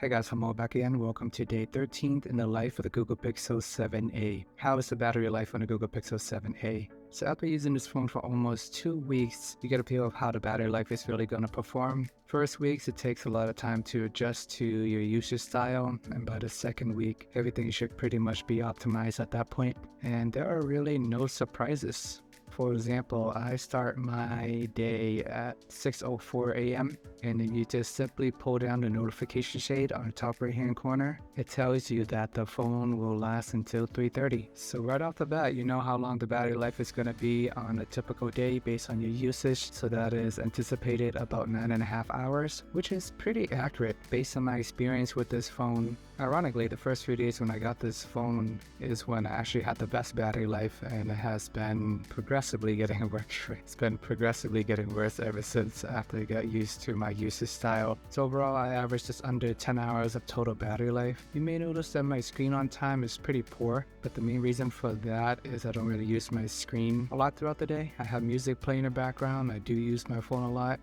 Hey guys, I'm Mo back again. Welcome to day 13th in the life of the Google Pixel 7a. How is the battery life on the Google Pixel 7a? So after using this phone for almost 2 weeks, you get a feel of how the battery life is really going to perform. First weeks, it takes a lot of time to adjust to your usage style, and by the second week, everything should pretty much be optimized at that point. And there are really no surprises. For example, I start my day at 6:04 a.m. and then you just simply pull down the notification shade on the top right hand corner. It tells you that the phone will last until 3:30. So right off the bat, you know how long the battery life is going to be on a typical day based on your usage. So that is anticipated about 9.5 hours, which is pretty accurate based on my experience with this phone. Ironically, the first few days when I got this phone is when I actually had the best battery life, and it has been progressively getting worse. It's been progressively getting worse ever since after I got used to my usage style. So overall, I averaged just under 10 hours of total battery life. You may notice that my screen on time is pretty poor, but the main reason for that is I don't really use my screen a lot throughout the day. I have music playing in the background. I do use my phone a lot.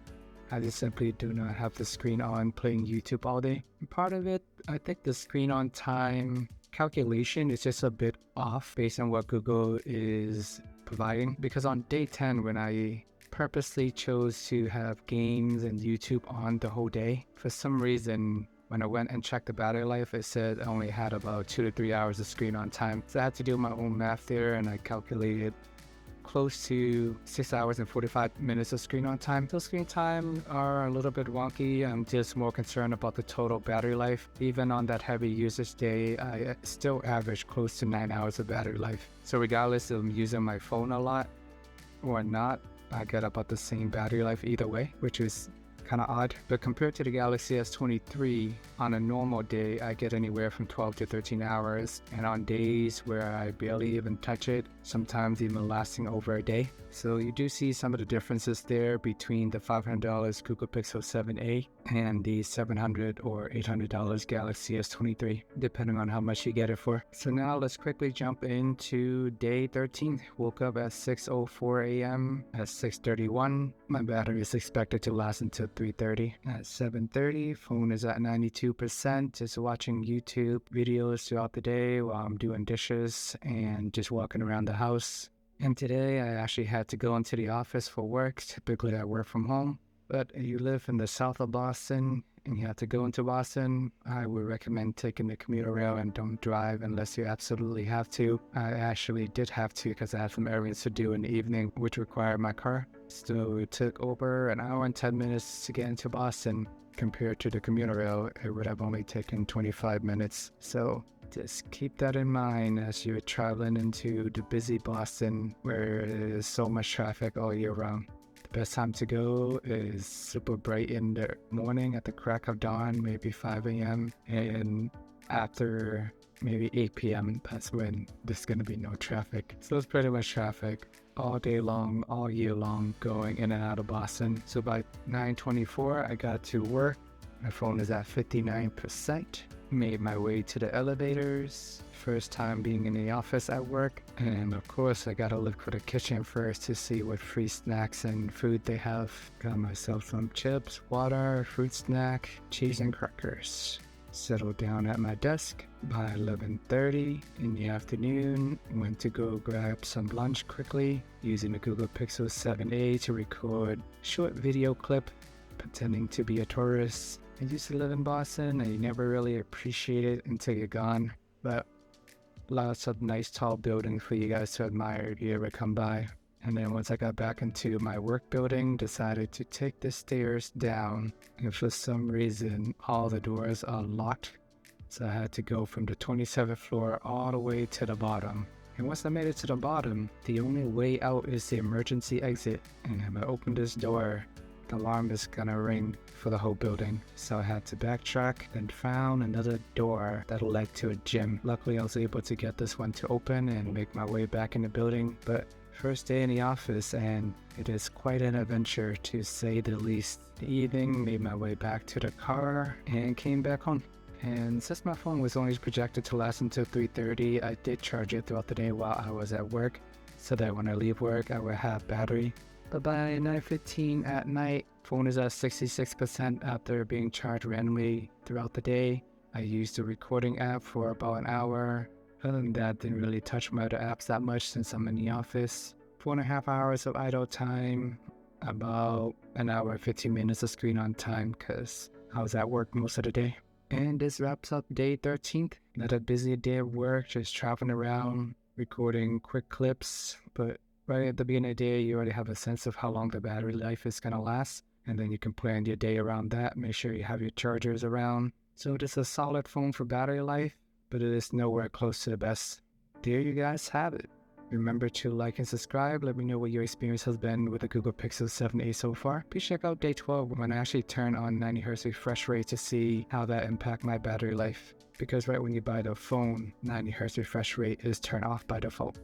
I just simply do not have the screen on playing YouTube all day. And part of it, I think the screen on time calculation is just a bit off based on what Google is providing. Because on day 10, when I purposely chose to have games and YouTube on the whole day, for some reason, when I went and checked the battery life, it said I only had about 2 to 3 hours of screen on time. So I had to do my own math there, and I calculated close to 6 hours and 45 minutes of screen on time. Those screen time are a little bit wonky. I'm just more concerned about the total battery life. Even on that heavy usage day, I still average close to 9 hours of battery life. So regardless of using my phone a lot or not, I get about the same battery life either way, which is kind of odd. But compared to the Galaxy S23, on a normal day, I get anywhere from 12 to 13 hours. And on days where I barely even touch it, sometimes even lasting over a day. So you do see some of the differences there between the $500 Google Pixel 7a and the $700 or $800 Galaxy S23, depending on how much you get it for. So now let's quickly jump into day 13. Woke up at 6:04 a.m. At 6:31, my battery is expected to last until 3:30. At 7:30, phone is at 92%, just watching YouTube videos throughout the day while I'm doing dishes and just walking around the house. And today I actually had to go into the office for work. Typically I work from home, but if you live in the south of Boston and you have to go into Boston, I would recommend taking the commuter rail and don't drive unless you absolutely have to. I actually did have to because I had some errands to do in the evening, which required my car. So it took over an hour and 10 minutes to get into Boston. Compared to the commuter rail, it would have only taken 25 minutes. So just keep that in mind as you're traveling into the busy Boston where there's so much traffic all year round. The best time to go is super bright in the morning at the crack of dawn, maybe 5 a.m. and after maybe 8 p.m. That's when there's going to be no traffic. So it's pretty much traffic all day long, all year long, going in and out of Boston. So by 9:24, I got to work. My phone is at 59%. Made my way to the elevators. First time being in the office at work. And of course, I gotta look for the kitchen first to see what free snacks and food they have. Got myself some chips, water, fruit snack, cheese and crackers. Settled down at my desk by 11:30 in the afternoon. Went to go grab some lunch quickly using the Google Pixel 7a to record short video clip pretending to be a tourist. I used to live in Boston and you never really appreciate it until you're gone, but lots of nice tall buildings for you guys to admire if you ever come by. And then once I got back into my work building, decided to take the stairs down. And for some reason, all the doors are locked. So I had to go from the 27th floor all the way to the bottom. And once I made it to the bottom, the only way out is the emergency exit. And when I opened this door, the alarm is gonna ring for the whole building. So I had to backtrack and found another door that led to a gym. Luckily, I was able to get this one to open and make my way back in the building. But first day in the office, and it is quite an adventure to say the least. The evening, made my way back to the car and came back home. And since my phone was only projected to last until 3:30, I did charge it throughout the day while I was at work so that when I leave work, I would have battery. But by 9:15 at night, Phone is at 66% after being charged randomly throughout the day. I used the recording app for about an hour. Other than that, didn't really touch my other apps that much since I'm in the office. 4.5 hours of idle time, about an hour and 15 minutes of screen on time because I was at work most of the day. And this wraps up day 13th. Another busy day at work, just traveling around, recording quick clips. But right at the beginning of the day, you already have a sense of how long the battery life is going to last. And then you can plan your day around that. Make sure you have your chargers around. So it is a solid phone for battery life, but it is nowhere close to the best. There you guys have it. Remember to like and subscribe. Let me know what your experience has been with the Google Pixel 7a so far. Please check out day 12 when I actually turn on 90Hz refresh rate to see how that impacts my battery life. Because right when you buy the phone, 90Hz refresh rate is turned off by default.